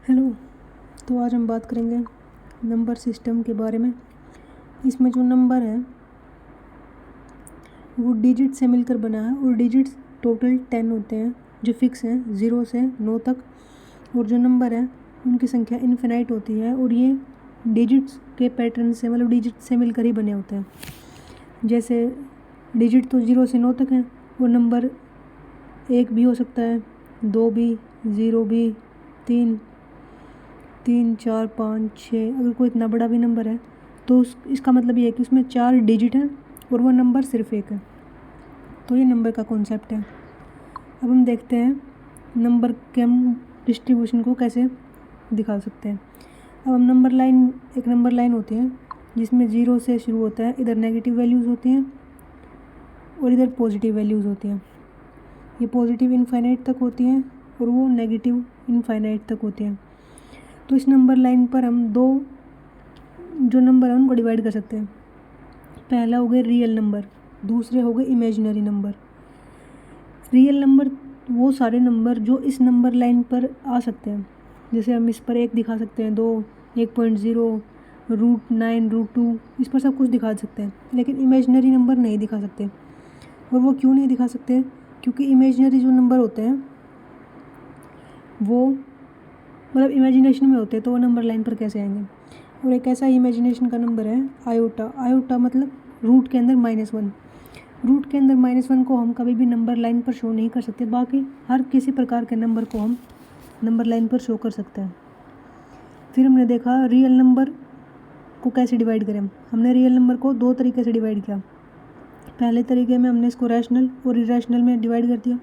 Hello. तो आज हम बात करेंगे नंबर सिस्टम के बारे में। इसमें जो नंबर है वो डिजिट से मिलकर बना है और डिजिट्स टोटल 10 होते हैं जो फिक्स हैं 0 से 9 तक। और जो नंबर है उनकी संख्या इनफिनाइट होती है और ये डिजिट्स के पैटर्न से मतलब डिजिट से मिलकर ही बने होते हैं। जैसे डिजिट तो 0 से 9 तक हैं और नंबर 1 भी हो सकता है, 2 भी, 0 भी, 3, 4, 5, 6। अगर कोई इतना बड़ा भी नंबर है तो इसका मतलब ये है कि उसमें 4 डिजिट हैं और वो नंबर सिर्फ एक है। तो ये नंबर का कॉन्सेप्ट है। अब हम देखते हैं नंबर के हम डिस्ट्रीब्यूशन को कैसे दिखा सकते हैं। अब हम एक नंबर लाइन होती है जिसमें 0 से शुरू होता है, इधर नेगेटिव वैल्यूज़ होती हैं और इधर पॉजिटिव वैल्यूज़ होती हैं। ये पॉजिटिव इनफाइनाइट तक होती हैं और वो नेगेटिव इनफाइनाइट तक होती हैं। तो इस नंबर लाइन पर हम दो जो नंबर हैं उनको डिवाइड कर सकते हैं। पहला हो गया रियल नंबर, दूसरे हो गए इमेजिनरी नंबर। रियल नंबर वो सारे नंबर जो इस नंबर लाइन पर आ सकते हैं। जैसे हम इस पर 1 दिखा सकते हैं, 2, 1.0, √9, √2, इस पर सब कुछ दिखा सकते हैं, लेकिन इमेजिनरी नंबर नहीं दिखा सकते। और वो क्यों नहीं दिखा सकते? क्योंकि इमेजिनरी जो नंबर होते हैं वो मतलब इमेजिनेशन में होते हैं, तो वो नंबर लाइन पर कैसे आएंगे। और एक ऐसा इमेजिनेशन का नंबर है आयोटा। आयोटा मतलब रूट के अंदर -1। रूट के अंदर -1 को हम कभी भी नंबर लाइन पर शो नहीं कर सकते। बाकी हर किसी प्रकार के नंबर को हम नंबर लाइन पर शो कर सकते हैं। फिर हमने देखा रियल नंबर को कैसे डिवाइड करें। हमने रियल नंबर को 2 तरीके से डिवाइड किया। पहले तरीके में हमने इसको रैशनल और इरेशनल में डिवाइड कर दिया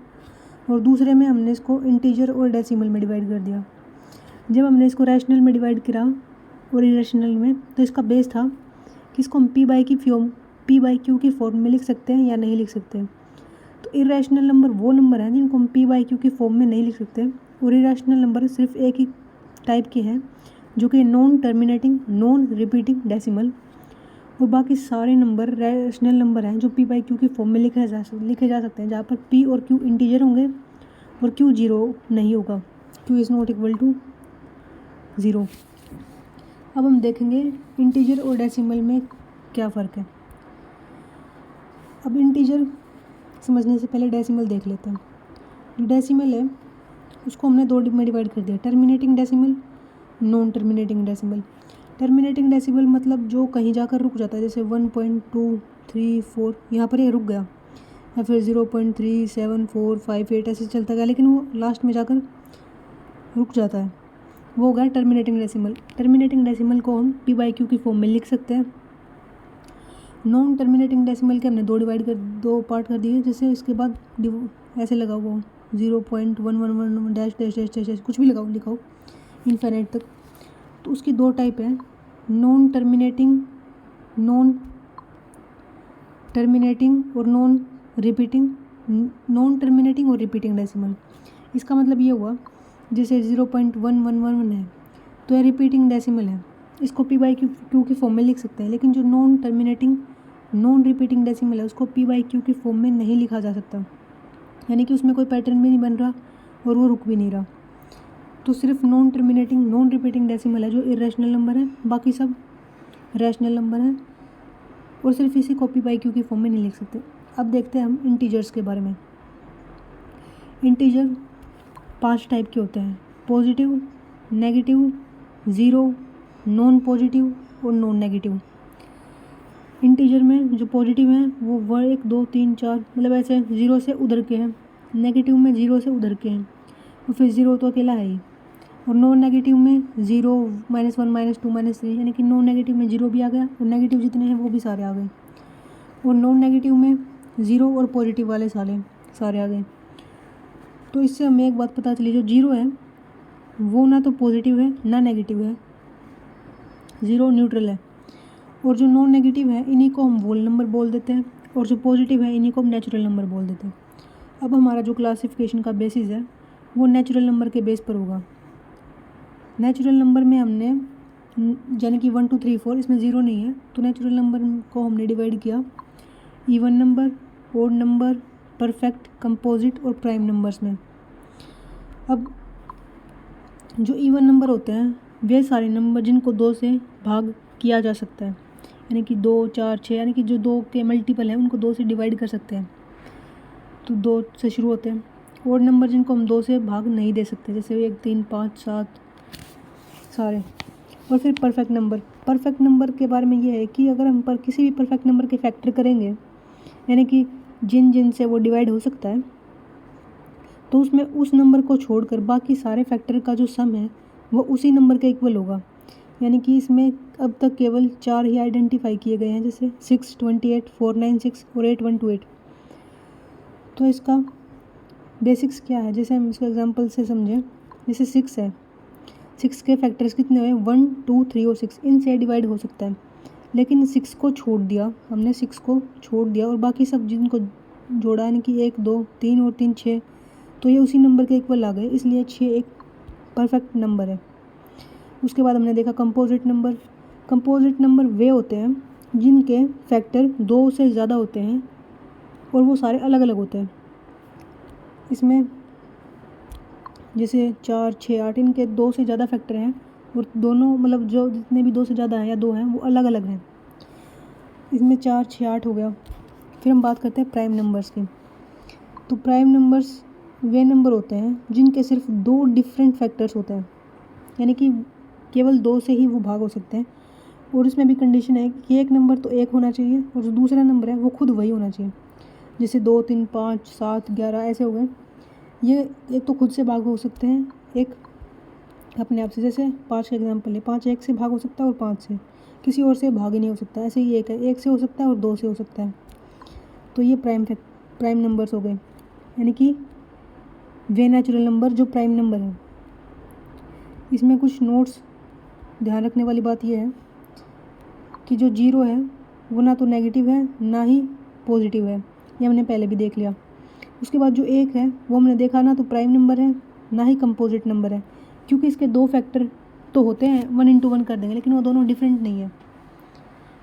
और दूसरे में हमने इसको इंटीजर और डेसिमल में डिवाइड कर दिया। जब हमने इसको रैशनल में डिवाइड करा और इरेशनल में, तो इसका बेस था कि इसको हम p/q की फॉर्म में लिख सकते हैं या नहीं लिख सकते। तो इरेशनल नंबर वो नंबर हैं जिनको हम p/q की फॉर्म में नहीं लिख सकते और इरेशनल नंबर सिर्फ एक ही टाइप के हैं जो कि non terminating, non repeating decimal. और बाकी सारे नंबर रैशनल नंबर हैं जो p/q की फॉर्म में लिखे जा सकते हैं, जहाँ पर p और q इंटीजर होंगे और q 0 नहीं होगा, q is not equal to 0। अब हम देखेंगे इंटीजर और डेसिमल में क्या फ़र्क है। अब इंटीजर समझने से पहले डेसिमल देख लेते हैं। जो डेसिमल है उसको हमने 2 में डिवाइड कर दिया, terminating decimal, non terminating decimal. Terminating decimal मतलब जो कहीं जाकर रुक जाता है, जैसे 1.234 यहाँ पर ये रुक गया, या फिर 0.37458 ऐसे चलता गया, लेकिन वो लास्ट में जाकर रुक जाता है, वो हो गया टर्मिनेटिंग डेसिमल। टर्मिनेटिंग डेसिमल को हम p/q की फॉर्म में लिख सकते हैं। नॉन टर्मिनेटिंग डेसिमल के हमने 2 पार्ट कर दिए, जैसे इसके बाद ऐसे लगा हुआ 0.111 dash dash dash dash dash कुछ भी लिखाओ इनफाइनाइट तक। तो उसकी 2 टाइप है, नॉन टर्मिनेटिंग और नॉन टर्मिनेटिंग और रिपीटिंग डेसिमल। इसका मतलब ये हुआ जैसे 0.111 है तो यह रिपीटिंग डेसिमल है, इसको p/q की फॉर्म में लिख सकते हैं। लेकिन जो non terminating, non repeating decimal है उसको p/q की फॉर्म में नहीं लिखा जा सकता, यानी कि उसमें कोई पैटर्न भी नहीं बन रहा और वो रुक भी नहीं रहा। तो सिर्फ non terminating, non repeating decimal है जो इरेशनल नंबर है, बाकी सब रैशनल नंबर हैं और सिर्फ इसी को p/q की फॉर्म में नहीं लिख सकते। अब देखते हैं हम इंटीजर्स के बारे में। इंटीजर 5 टाइप के होते हैं, पॉजिटिव, नेगेटिव, 0, नॉन पॉजिटिव और नॉन नेगेटिव। इंटीजर में जो पॉजिटिव हैं वो 1, 2, 3, 4 मतलब ऐसे 0 से उधर के हैं। नेगेटिव में 0 से उधर के हैं और फिर 0 तो अकेला है ही। और नॉन नेगेटिव में 0, -1, -2, -3, यानी कि नॉन नेगेटिव में 0 भी आ गया और नेगेटिव जितने हैं वो भी सारे आ गए। और नॉन नेगेटिव में 0 और पॉजिटिव वाले सारे आ गए। तो इससे हमें एक बात पता चली, जो 0 है वो ना तो पॉजिटिव है ना नेगेटिव है, 0 न्यूट्रल है। और जो नॉन नेगेटिव है इन्हीं को हम होल नंबर बोल देते हैं और जो पॉजिटिव है इन्हीं को हम नेचुरल नंबर बोल देते हैं। अब हमारा जो क्लासिफिकेशन का बेसिस है वो नेचुरल नंबर के बेस पर होगा। नेचुरल नंबर में हमने यानी कि 1, 2, 3, 4 इसमें 0 नहीं है, तो नेचुरल नंबर को हमने डिवाइड किया even number, odd number, perfect, composite और प्राइम नंबर्स में। अब जो इवन नंबर होते हैं वे सारे नंबर जिनको 2 से भाग किया जा सकता है, यानी कि 2, 4, 6, यानी कि जो 2 के मल्टीपल हैं उनको 2 से डिवाइड कर सकते हैं, तो 2 से शुरू होते हैं। और नंबर जिनको हम 2 से भाग नहीं दे सकते, जैसे 1, 3, 5, 7 सारे। और फिर परफेक्ट नंबर। परफेक्ट नंबर के बारे में ये है कि अगर हम पर किसी भी परफेक्ट नंबर के फैक्टर करेंगे, यानी कि जिन से वो डिवाइड हो सकता है, तो उसमें उस नंबर को छोड़कर बाकी सारे फैक्टर का जो सम है वो उसी नंबर के इक्वल होगा। यानी कि इसमें अब तक केवल 4 ही आइडेंटिफाई किए गए हैं, जैसे 6, 28, 496 और 8128। तो इसका बेसिक्स क्या है, जैसे हम इसको एग्जांपल से समझें। जैसे 6 है, 6 के फैक्टर्स कितने हुए, 1, 2, 3 और 6, इनसे डिवाइड हो सकता है। लेकिन 6 को छोड़ दिया हमने, 6 को छोड़ दिया और बाकी सब जिनको जोड़ा, यानी कि 1, 2, 3 और 3, 6, तो ये उसी नंबर के इक्वल आ गए, इसलिए 6 एक परफेक्ट नंबर है। उसके बाद हमने देखा कंपोजिट नंबर। कंपोजिट नंबर वे होते हैं जिनके फैक्टर 2 से ज़्यादा होते हैं और वो सारे अलग अलग होते हैं। इसमें जैसे 4, 6, 8, इनके 2 से ज़्यादा फैक्टर हैं और दोनों मतलब जो जितने भी 2 से ज़्यादा हैं या 2 हैं वो अलग अलग हैं। इसमें 4, 6, 8 हो गया। फिर हम बात करते हैं प्राइम नंबर्स की। तो प्राइम नंबर्स वे नंबर होते हैं जिनके सिर्फ 2 डिफरेंट फैक्टर्स होते हैं, यानी कि केवल 2 से ही वो भाग हो सकते हैं। और इसमें भी कंडीशन है कि एक नंबर तो 1 होना चाहिए और जो दूसरा नंबर है वो खुद वही होना चाहिए। जैसे 2, 3, 5, 7, 11 ऐसे हो गए। ये एक तो खुद से भाग हो सकते हैं, एक अपने आप से। जैसे 5 का एग्जाम्पल है, 5 1 से भाग हो सकता है और 5 से, किसी और से भाग ही नहीं हो सकता। ऐसे ही एक है, 1 से हो सकता है और 2 से हो सकता है। तो ये प्राइम नंबर्स हो गए, यानी कि वे नेचुरल नंबर जो प्राइम नंबर है। इसमें कुछ नोट्स ध्यान रखने वाली बात यह है कि जो 0 है वो ना तो नेगेटिव है ना ही पॉजिटिव है, ये हमने पहले भी देख लिया। उसके बाद जो 1 है वो हमने देखा ना तो प्राइम नंबर है ना ही कंपोजिट नंबर है, क्योंकि इसके 2 फैक्टर तो होते हैं, 1 into 1 कर देंगे, लेकिन वो दोनों डिफरेंट नहीं है।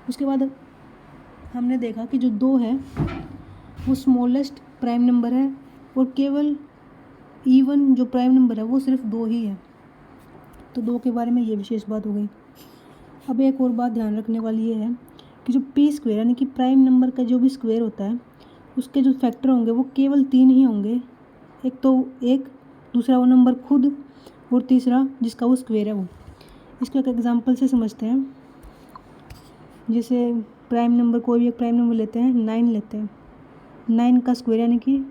उसके बाद हमने देखा कि जो 2 है वो स्मॉलेस्ट प्राइम नंबर है और केवल इवन जो प्राइम नंबर है वो सिर्फ 2 ही है। तो 2 के बारे में ये विशेष बात हो गई। अब एक और बात ध्यान रखने वाली ये है कि जो पी स्क्वेयर यानी कि प्राइम नंबर का जो भी स्क्वेयर होता है उसके जो फैक्टर होंगे वो केवल 3 ही होंगे। एक तो एक, दूसरा वो नंबर खुद, और तीसरा जिसका वो स्क्वेयर है वो। इसको एक एग्जांपल से समझते हैं। जैसे प्राइम नंबर, कोई भी एक प्राइम नंबर लेते हैं, 9 लेते हैं। 9 का स्क्वेयर यानी कि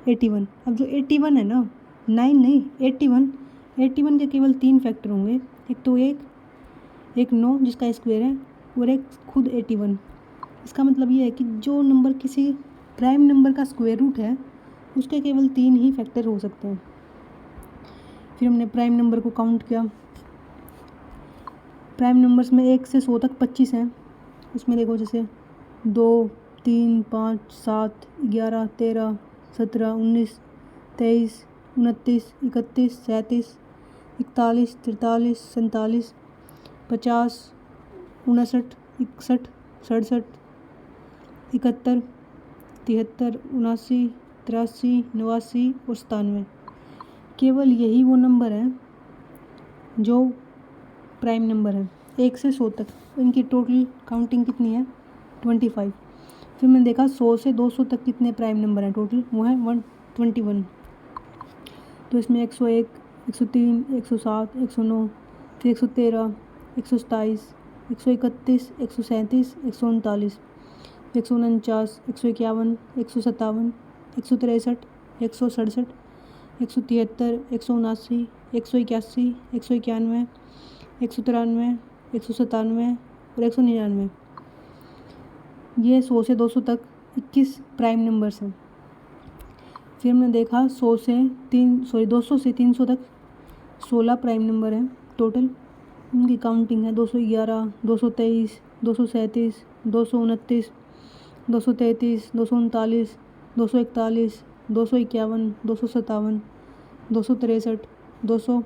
81। अब जो 81 है ना, 9 नहीं 81, 81 के केवल 3 फैक्टर होंगे। एक तो एक 9 जिसका स्क्वेयर है और एक खुद 81। इसका मतलब ये है कि जो नंबर किसी प्राइम नंबर का स्क्वायर रूट है उसके केवल 3 ही फैक्टर हो सकते हैं। फिर हमने प्राइम नंबर को काउंट किया। प्राइम नंबर्स में 1 से 100 तक 25 हैं। उसमें देखो जैसे 2, 3, 5, 7, 11, 13, 17, 19, 23, 29, 31, 37, 41, 43, 47, 50, 59, 61, 67, 71, 73, 79, 83, 89 और 97। केवल यही वो नंबर है जो प्राइम नंबर है 1 से 100 तक। इनकी टोटल काउंटिंग कितनी है, 25। फिर मैंने देखा 100 से 200 तक कितने प्राइम नंबर हैं टोटल, वो है 121। तो इसमें 101, 103, 107, 109, फिर 113, 127, 131, 137, 139, 149, 151, 157, 163, 167, 173, 179, 181, 191, 193, 197 और 199। ये 100 से 200 तक 21 प्राइम नंबर्स हैं। फिर हमने देखा 200 से 300 तक 16 प्राइम नंबर हैं टोटल। उनकी काउंटिंग है 211, 223, 237, 229, 233, 239, 241, 251, 257, 263, 269,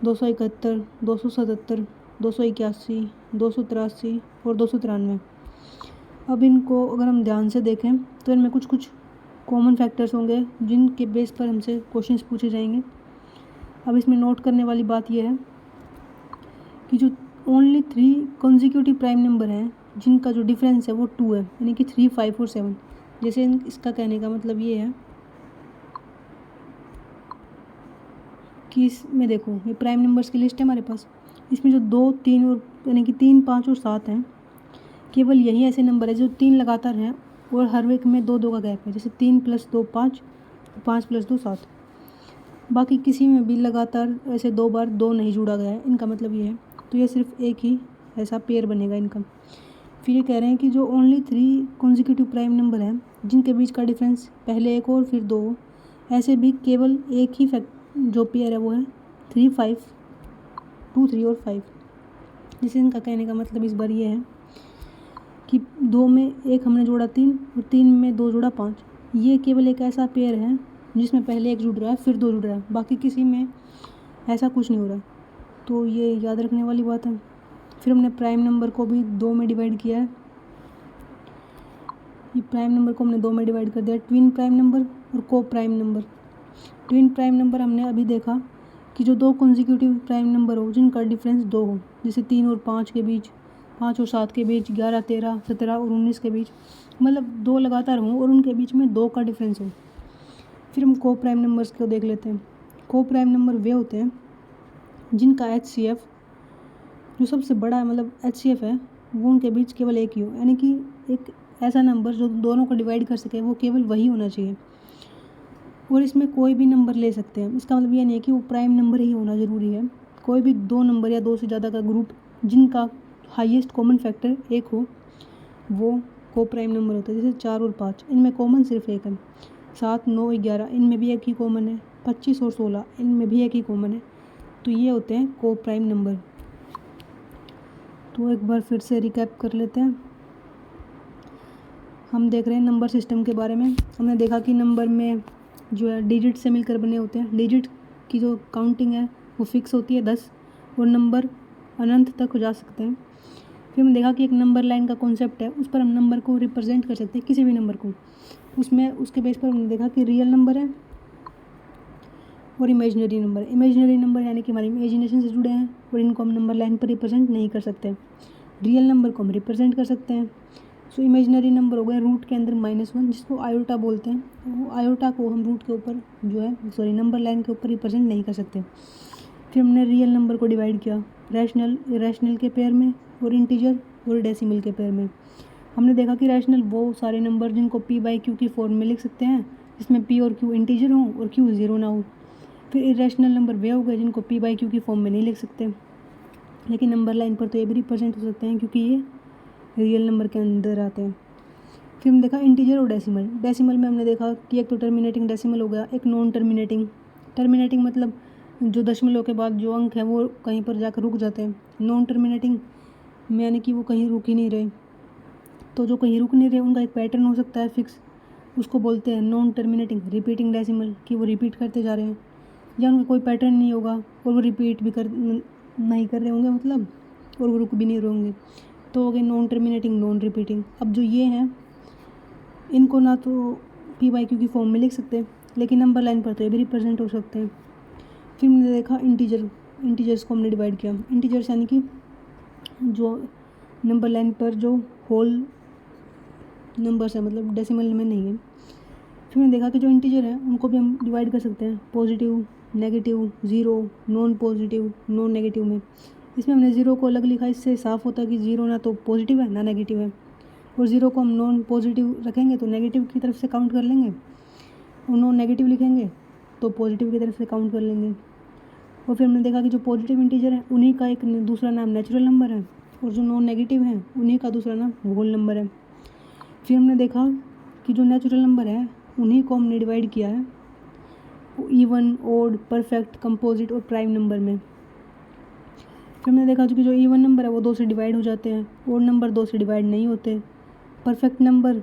271, 277, 281, 283 और 293। अब इनको अगर हम ध्यान से देखें तो इनमें कुछ कॉमन फैक्टर्स होंगे जिनके बेस पर हमसे क्वेश्चंस पूछे जाएंगे। अब इसमें नोट करने वाली बात यह है कि जो ओनली 3 कॉन्जिक्यूटिव प्राइम नंबर हैं जिनका जो डिफरेंस है वो 2 है, यानी कि 3, 5 और 7। जैसे इसका कहने का मतलब ये है कि इसमें देखो ये प्राइम नंबर्स की लिस्ट है हमारे पास, इसमें जो 2, 3 और यानी कि 3, 5 और 7 हैं, केवल यही ऐसे नंबर है जो 3 लगातार हैं और हर एक में 2 2 का गैप है। जैसे 3 + 2 5, 5 + 2 7। बाकी किसी में भी लगातार ऐसे 2 बार 2 नहीं जुड़ा गया है, इनका मतलब ये है। तो ये सिर्फ एक ही ऐसा पेयर बनेगा इनका। फिर ये कह रहे हैं कि जो ओनली 3 कॉन्जिक्यूटिव प्राइम नंबर हैं जिनके बीच का डिफरेंस पहले एक और फिर 2 हो, ऐसे भी केवल एक ही जो पेयर है वो है 3, 5, 2, 3 और 5। जिसे इनका कहने का मतलब इस बार ये है कि 2 में 1 हमने जोड़ा 3 और 3 में 2 जोड़ा 5। ये केवल एक ऐसा पेयर है जिसमें पहले 1 जुड़ रहा है फिर 2 जुड़ रहा है, बाकी किसी में ऐसा कुछ नहीं हो रहा। तो ये याद रखने वाली बात है। फिर हमने प्राइम नंबर को भी 2 में डिवाइड किया है। ये प्राइम नंबर को हमने 2 में डिवाइड कर दिया, ट्विन प्राइम नंबर और को prime number. Twin prime number हमने अभी देखा कि जो 2 कॉन्जिक्यूटिव प्राइम नंबर हो जिनका डिफरेंस 2 हो, जैसे 3 और 5 के बीच, 5 और 7 के बीच, 11, 13, 17 और 19 के बीच, मतलब 2 लगातार हों और उनके बीच में 2 का डिफरेंस हो। फिर हम को प्राइम नंबर्स को देख लेते हैं। को प्राइम नंबर वे होते हैं जिनका HCF जो सबसे बड़ा है, मतलब HCF है, वो उनके बीच केवल एक ही हो, यानी कि एक ऐसा नंबर जो दोनों को डिवाइड कर सके वो केवल वही होना चाहिए। और इसमें कोई भी नंबर ले सकते हैं। इसका मतलब ये नहीं है कि वो प्राइम नंबर ही होना ज़रूरी है। कोई भी 2 नंबर या 2 से ज़्यादा का ग्रुप जिनका हाईएस्ट कॉमन फैक्टर 1 हो वो को प्राइम नंबर होता है। जैसे 4 और 5 इनमें कॉमन सिर्फ 1 है, 7, 9, 11 इनमें भी एक ही कॉमन है, 25 और 16 इनमें भी एक ही कॉमन है। तो ये होते हैं को प्राइम नंबर। तो एक बार फिर से रिकैप कर लेते हैं। हम देख रहे हैं नंबर सिस्टम के बारे में। हमने देखा कि नंबर में जो है डिजिट से मिलकर बने होते हैं। डिजिट की जो काउंटिंग है वो फिक्स होती है 10 और नंबर अनंत तक हो जा सकते हैं। फिर हमने देखा कि एक नंबर लाइन का कॉन्सेप्ट है, उस पर हम नंबर को रिप्रेजेंट कर सकते हैं, किसी भी नंबर को। उसमें उसके बेस पर हमने देखा कि रियल नंबर है और इमेजिनरी नंबर। इमेजिनरी नंबर यानी कि हमारी इमेजिनेशन से जुड़े हैं और इनको हम नंबर लाइन पर रिप्रेजेंट नहीं कर सकते। रियल नंबर को हम रिप्रेजेंट कर सकते हैं। सो इमेजिनरी नंबर हो गए रूट के अंदर -1 जिसको आयोटा बोलते हैं। वो आयोटा को हम रूट के ऊपर जो है नंबर लाइन के ऊपर रिप्रेजेंट नहीं कर सकते। फिर हमने रियल नंबर को डिवाइड किया रैशनल, इरेशनल के पेयर में और इंटीजर और डेसिमल के पेयर में। हमने देखा कि रैशनल वो सारे नंबर जिनको p/q की फॉर्म में लिख सकते हैं जिसमें p और q इंटीजर हों और q 0 ना हो। फिर इरेशनल नंबर वे हो गए जिनको p/q की फॉर्म में नहीं लिख सकते, लेकिन नंबर लाइन पर तो ये भी रिप्रेजेंट हो सकते हैं क्योंकि ये रियल नंबर के अंदर आते हैं। फिर हमने देखा इंटीजर और डेसिमल। डेसिमल में हमने देखा कि एक तो टर्मिनेटिंग डेसिमल हो गया, एक नॉन टर्मिनेटिंग। टर्मिनेटिंग मतलब जो दशमलव के बाद जो अंक है वो कहीं पर जाकर रुक जाते हैं। नॉन टर्मिनेटिंग में यानी कि वो कहीं रुक ही नहीं रहे। तो जो कहीं रुक नहीं रहे उनका एक पैटर्न हो सकता है फिक्स, उसको बोलते हैं नॉन टर्मिनेटिंग रिपीटिंग डेसिमल, कि वो रिपीट करते जा रहे हैं, या उनका कोई पैटर्न नहीं होगा और वो रिपीट भी नहीं कर रहे होंगे, मतलब और वो रुक भी नहीं रहे होंगे। तो हो गए नॉन टर्मिनेटिंग, नॉन रिपीटिंग। अब जो ये हैं इनको ना तो p/q की फॉर्म में लिख सकते लेकिन नंबर लाइन पर तो ये भी रिप्रेजेंट हो सकते हैं। फिर हमने देखा इंटीजर्स को हमने डिवाइड किया। इंटीजर्स यानी कि जो नंबर लाइन पर जो होल नंबर्स है, मतलब डेसिमल में नहीं है। फिर हमने देखा कि जो इंटीजर है उनको भी हम डिवाइड कर सकते हैं positive, negative, zero, non positive, non negative में। इसमें हमने ज़ीरो को अलग लिखा, इससे साफ़ होता है कि ज़ीरो ना तो पॉजिटिव है ना नेगेटिव है। और ज़ीरो को हम नॉन पॉजिटिव रखेंगे तो नेगेटिव की तरफ से काउंट कर लेंगे, और नॉन नेगेटिव लिखेंगे तो पॉजिटिव की तरफ से काउंट कर लेंगे। और फिर हमने देखा कि जो पॉजिटिव इंटीजर है उन्हीं का एक दूसरा नाम नेचुरल नंबर है, और जो नॉन नेगेटिव है उन्हीं का दूसरा नाम होल नंबर है। फिर हमने देखा कि जो नेचुरल नंबर है उन्हीं को हमने डिवाइड किया है इवन, ओड, परफेक्ट, कंपोजिट और प्राइम नंबर में। फिर हमने देखा कि जो इवन नंबर है वो 2 से डिवाइड हो जाते हैं, ओड नंबर 2 से डिवाइड नहीं होते। परफेक्ट नंबर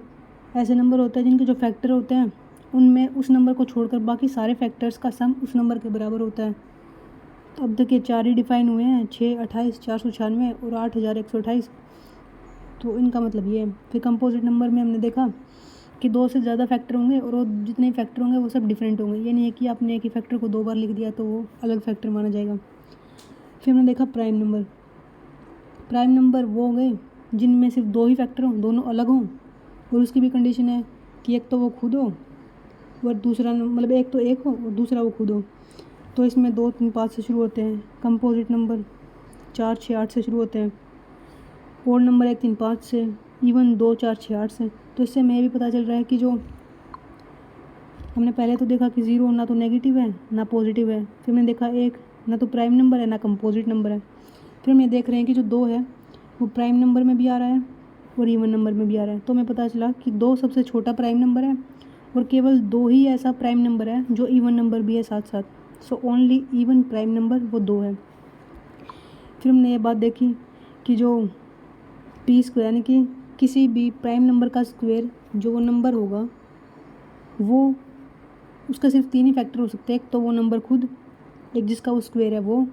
ऐसे नंबर होते हैं जिनके जो फैक्टर होते हैं उनमें उस नंबर को छोड़कर बाकी सारे फैक्टर्स का सम उस नंबर के बराबर होता है। तो अब देखिए 4 ही डिफाइन हुए हैं, 6, 28, 496 और 8128। तो इनका मतलब ये है। फिर कंपोजिट नंबर में हमने देखा कि 2 से ज़्यादा फैक्टर होंगे और वो जितने फैक्टर होंगे वो सब डिफरेंट होंगे। ये नहीं है कि आपने एक ही फैक्टर को 2 बार लिख दिया तो वो अलग फैक्टर माना जाएगा। फिर हमने देखा प्राइम नंबर। प्राइम नंबर वो हो गए जिनमें सिर्फ 2 ही फैक्टर हों, दोनों अलग हों, और उसकी भी कंडीशन है कि एक तो वो खुद हो और दूसरा मतलब एक तो एक हो और दूसरा वो खुद हो। तो इसमें 2, 3, 5 से शुरू होते हैं। कंपोजिट नंबर 4, 6, 8 से शुरू होते हैं। ओड नंबर 1, 3, 5 से, इवन 2, 4, 6, 8 से। तो इससे हमें ये भी पता चल रहा है कि जो हमने पहले तो देखा कि 0 ना तो नेगेटिव है ना पॉजिटिव है। फिर हमने देखा 1 ना तो प्राइम नंबर है ना कंपोजिट नंबर है। फिर हम ये देख रहे हैं कि जो 2 है वो प्राइम नंबर में भी आ रहा है और इवन नंबर में भी आ रहा है। तो हमें पता चला कि 2 सबसे छोटा प्राइम नंबर है और केवल 2 ही ऐसा प्राइम नंबर है जो इवन नंबर भी है साथ साथ। So only even prime number वो 2 है। फिर हमने ये बात देखी कि जो पी स्क्वायर यानी कि किसी भी प्राइम नंबर का स्क्वायर जो वो नंबर होगा वो उसका सिर्फ 3 ही फैक्टर हो सकते हैं। एक तो वो नंबर खुद, एक जिसका वो स्क्वायर है वो,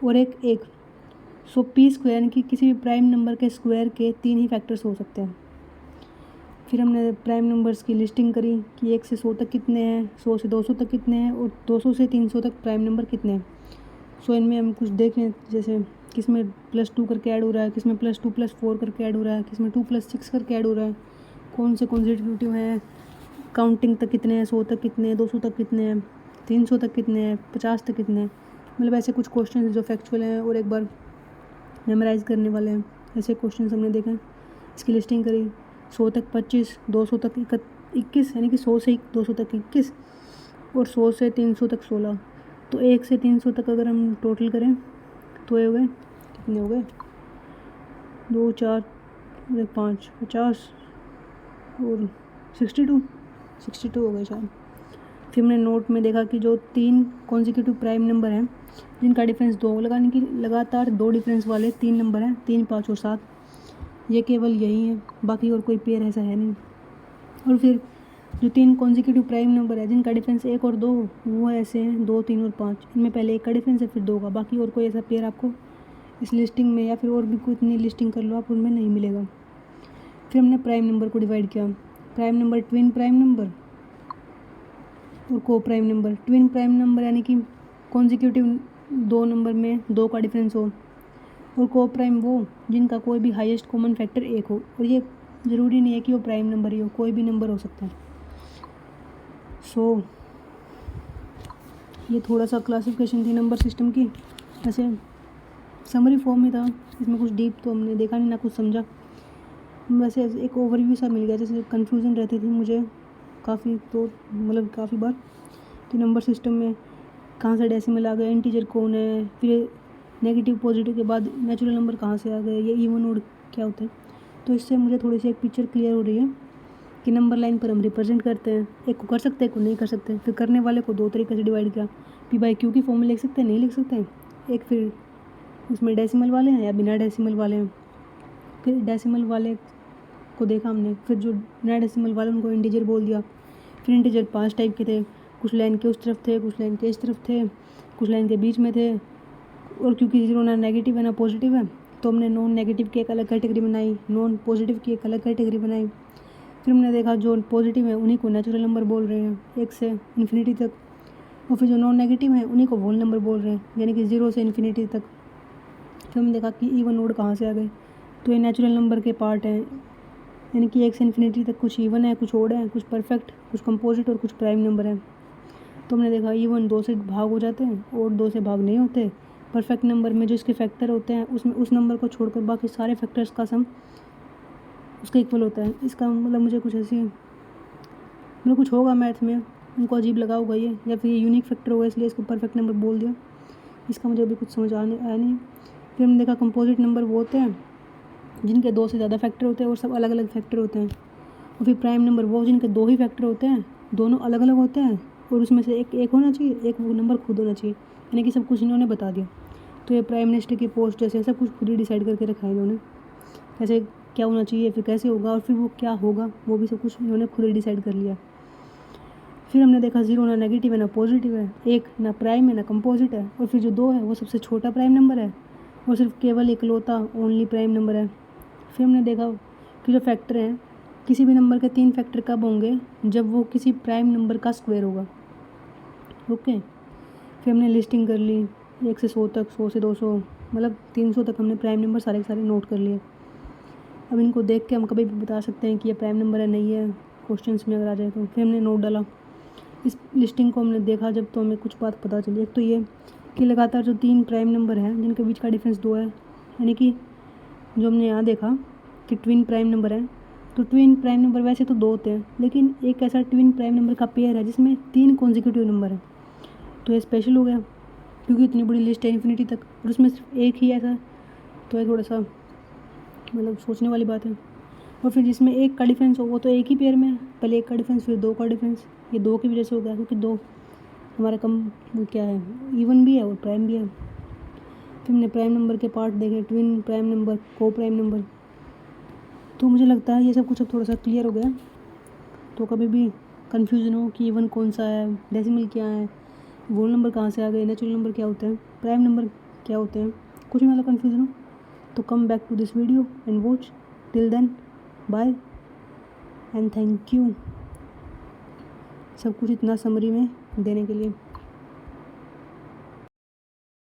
और एक। सो पी स्क्वायर यानी कि किसी भी प्राइम नंबर के स्क्वायर के 3 ही फैक्टर्स हो सकते हैं। फिर हमने प्राइम नंबर्स की लिस्टिंग करी कि 1 से 100 तक कितने हैं, 100 से 200 तक कितने हैं और 200 से 300 तक प्राइम नंबर कितने हैं। सो इनमें हम कुछ देखें, जैसे किस में +2 करके ऐड हो रहा है, किस में +2 + 4 करके ऐड हो रहा है, किस में 2 + 6 करके ऐड हो रहा है, कौन से कॉन्जिक्यूटिव हैं, काउंटिंग तक कितने हैं, 100 तक कितने हैं, 200 तक कितने हैं, 300 तक कितने हैं, 50 तक कितने हैं। मतलब ऐसे कुछ क्वेश्चन हैं जो फैक्चुअल हैं और एक बार मेमोराइज़ करने वाले हैं। ऐसे क्वेश्चन हमने देखे, इसकी लिस्टिंग करी। 100 तक 25, 200 तक 21 यानी कि 100 से 200 तक 21 और 100 से 300 तक 16। तो 1 से 300 तक अगर हम टोटल करें तो ये हो गए, कितने हो गए, 2, 4, 5, 50 और 62 हो गए शायद। फिर हमने नोट में देखा कि जो 3 कॉन्जिक्यूटिव प्राइम नंबर हैं जिनका डिफरेंस 2 लगाने की लगातार 2 डिफरेंस वाले 3 नंबर हैं, 3, 5 और 7, ये केवल यही है, बाकी और कोई पेयर ऐसा है नहीं। और फिर जो 3 कॉन्जिक्यूटिव प्राइम नंबर है जिनका डिफरेंस 1 और 2 वो ऐसे हैं 2, 3 और 5। इनमें पहले 1 का डिफरेंस है फिर 2 का, बाकी और कोई ऐसा पेयर आपको इस लिस्टिंग में या फिर और भी कितनी लिस्टिंग कर लो आप उनमें नहीं मिलेगा। फिर हमने प्राइम नंबर को डिवाइड किया, prime number, twin prime number और को prime number. Twin prime number यानी कि कॉन्जिक्यूटिव 2 नंबर में 2 का डिफरेंस हो, और को प्राइम वो जिनका कोई भी हाईएस्ट कॉमन फैक्टर 1 हो। और ये ज़रूरी नहीं है कि वो प्राइम नंबर ही हो, कोई भी नंबर हो सकता है। सो ये थोड़ा सा क्लासिफिकेशन थी नंबर सिस्टम की, ऐसे समरी फॉर्म में था, इसमें कुछ डीप तो हमने देखा नहीं ना कुछ समझा। वैसे एक ओवरव्यू सा मिल गया, जैसे कन्फ्यूज़न रहती थी मुझे काफ़ी, तो मतलब काफ़ी बार कि नंबर सिस्टम में कहाँ से डेसिमल आ गए, इंटीजर कौन है, फिर नेगेटिव पॉजिटिव के बाद नेचुरल नंबर कहाँ से आ गए, ये इवन ओड क्या होता है। तो इससे मुझे थोड़ी सी एक पिक्चर क्लियर हो रही है कि नंबर लाइन पर हम रिप्रेजेंट करते हैं, एक को कर सकते हैं, एक को नहीं कर सकते। फिर करने वाले को 2 तरीके से डिवाइड किया, P/Q की फॉर्म में लिख सकते हैं, नहीं लिख सकते हैं। एक फिर उसमें डेसिमल वाले हैं या बिना डेसिमल वाले हैं। फिर डेसिमल वाले को देखा हमने, फिर जो बिना डेसिमल वाले उनको इंटीजर बोल दिया। फिर इंटीजर 5 टाइप के थे, कुछ लाइन के उस तरफ थे, कुछ लाइन के इस तरफ थे, कुछ लाइन के बीच में थे। और क्योंकि 0 ना नेगेटिव है ना पॉजिटिव है तो हमने नॉन नेगेटिव की एक अलग कैटेगरी बनाई, नॉन पॉजिटिव की एक अलग कैटेगरी बनाई। फिर हमने देखा जो पॉजिटिव है उन्हीं को नेचुरल नंबर बोल रहे हैं 1 से इन्फिनिटी तक, और फिर जो नॉन नेगेटिव है उन्हीं को होल नंबर बोल रहे हैं, यानी कि 0 से इन्फिनिटी तक। फिर हमने देखा कि इवन ओड कहाँ से आ गए, तो ये नेचुरल नंबर के पार्ट हैं, यानी कि 1 से इन्फिनिटी तक कुछ इवन है, कुछ ओड है, कुछ परफेक्ट, कुछ कंपोजिट और कुछ प्राइम नंबर है। तो हमने देखा इवन 2 से भाग हो जाते हैं और 2 से भाग नहीं होते। परफेक्ट नंबर में जो इसके फैक्टर होते हैं उसमें उस नंबर को छोड़कर बाकी सारे फैक्टर्स का सम उसका इक्वल होता है। इसका मतलब मुझे कुछ ऐसी मतलब कुछ होगा मैथ में, उनको अजीब लगा होगा ये, या फिर ये यूनिक फैक्टर होगा इसलिए इसको परफेक्ट नंबर बोल दिया। इसका मुझे अभी कुछ समझ आया नहीं। फिर हमने देखा कंपोजिट नंबर वो होते हैं जिनके 2 से ज़्यादा फैक्टर होते हैं और सब अलग अलग फैक्टर होते हैं। और फिर प्राइम नंबर वो जिनके 2 ही फैक्टर होते हैं, दोनों अलग अलग होते हैं और उसमें से एक होना चाहिए, एक वो नंबर खुद होना चाहिए, यानी कि सब कुछ इन्होंने बता दिया। तो ये प्राइम मिनिस्टर की पोस्ट जैसे सब कुछ खुद ही डिसाइड करके रखा है इन्होंने, कैसे क्या होना चाहिए, फिर कैसे होगा और फिर वो क्या होगा वो भी सब कुछ इन्होंने खुद ही डिसाइड कर लिया। फिर हमने देखा 0 ना नेगेटिव है ना पॉजिटिव है, 1 ना प्राइम है ना कंपोजिट है, और फिर जो 2 है वो सबसे छोटा प्राइम नंबर है और सिर्फ केवल इकलौता ओनली प्राइम नंबर है। फिर हमने देखा कि जो फैक्टर हैं किसी भी नंबर के 3 फैक्टर कब होंगे? जब वो किसी प्राइम नंबर का स्क्वायर होगा। ओके, फिर हमने लिस्टिंग कर ली 1 से 100 तक, 100 से 200, मतलब 300 तक हमने प्राइम नंबर सारे के सारे नोट कर लिए। अब इनको देख के हम कभी भी बता सकते हैं कि ये प्राइम नंबर है, नहीं है, क्वेश्चंस में अगर आ जाए तो। फिर हमने नोट डाला, इस लिस्टिंग को हमने देखा जब, तो हमें कुछ बात पता चली। एक तो ये कि लगातार जो 3 प्राइम नंबर हैं जिनके बीच का डिफरेंस 2 है, यानी कि जो हमने यहाँ देखा कि ट्विन प्राइम नंबर है, तो ट्विन प्राइम नंबर वैसे तो 2 होते हैं, लेकिन एक ऐसा ट्विन प्राइम नंबर का पेयर है जिसमें 3 कॉन्जिक्यूटिव नंबर है, तो ये स्पेशल हो गया क्योंकि इतनी बड़ी लिस्ट है इन्फिनिटी तक, और उसमें सिर्फ एक ही ऐसा, तो ये थोड़ा सा मतलब सोचने वाली बात है। और फिर जिसमें एक का डिफरेंस हो वो तो एक ही पेयर में है, पहले एक का डिफरेंस फिर 2 का डिफरेंस, ये 2 की वजह से हो गया क्योंकि 2 हमारा कम वो क्या है, इवन भी है और प्राइम भी है। फिर हमने प्राइम नंबर के पार्ट देखे, ट्विन प्राइम नंबर, को प्राइम नंबर, तो मुझे लगता है ये सब कुछ अब थोड़ा सा क्लियर हो गया। तो कभी भी कन्फ्यूज़न हो कि इवन कौन सा है, डेसिमल क्या है, होल नंबर कहाँ से आ गए, नेचुरल नंबर क्या होते हैं, प्राइम नंबर क्या होते हैं, कुछ भी मतलब कन्फ्यूज़न हो तो come back to this video and watch. Till then bye and thank you सब कुछ इतना समरी में देने के लिए।